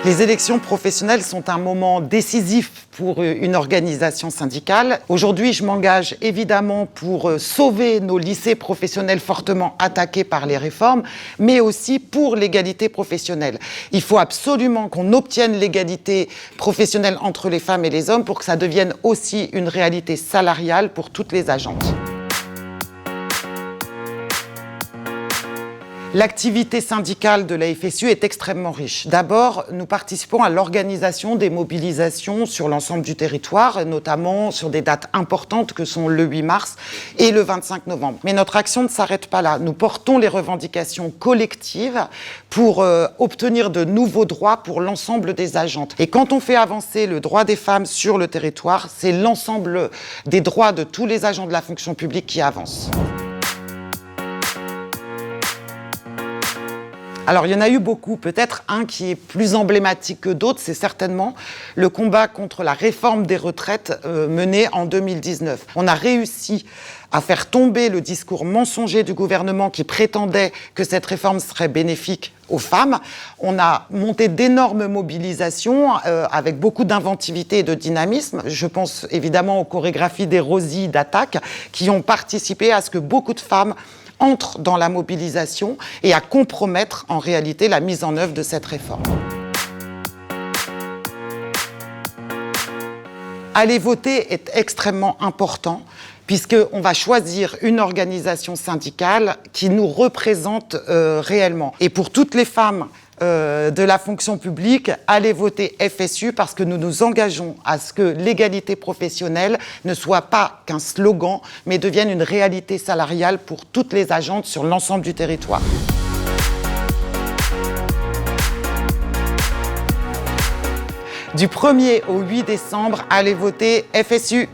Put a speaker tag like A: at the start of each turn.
A: Les élections professionnelles sont un moment décisif pour une organisation syndicale. Aujourd'hui, je m'engage évidemment pour sauver nos lycées professionnels fortement attaqués par les réformes, mais aussi pour l'égalité professionnelle. Il faut absolument qu'on obtienne l'égalité professionnelle entre les femmes et les hommes pour que ça devienne aussi une réalité salariale pour toutes les agentes. L'activité syndicale de la FSU est extrêmement riche. D'abord, nous participons à l'organisation des mobilisations sur l'ensemble du territoire, notamment sur des dates importantes que sont le 8 mars et le 25 novembre. Mais notre action ne s'arrête pas là. Nous portons les revendications collectives pour obtenir de nouveaux droits pour l'ensemble des agentes. Et quand on fait avancer le droit des femmes sur le territoire, c'est l'ensemble des droits de tous les agents de la fonction publique qui avancent. Alors, il y en a eu beaucoup. Peut-être un qui est plus emblématique que d'autres, c'est certainement le combat contre la réforme des retraites menée en 2019. On a réussi à faire tomber le discours mensonger du gouvernement qui prétendait que cette réforme serait bénéfique aux femmes. On a monté d'énormes mobilisations avec beaucoup d'inventivité et de dynamisme. Je pense évidemment aux chorégraphies des Rosies d'attaque qui ont participé à ce que beaucoup de femmes entrent dans la mobilisation et à compromettre en réalité la mise en œuvre de cette réforme. Aller voter est extrêmement important puisqu'on va choisir une organisation syndicale qui nous représente réellement. Et pour toutes les femmes de la fonction publique, allez voter FSU parce que nous nous engageons à ce que l'égalité professionnelle ne soit pas qu'un slogan, mais devienne une réalité salariale pour toutes les agentes sur l'ensemble du territoire. Du 1er au 8 décembre, allez voter FSU.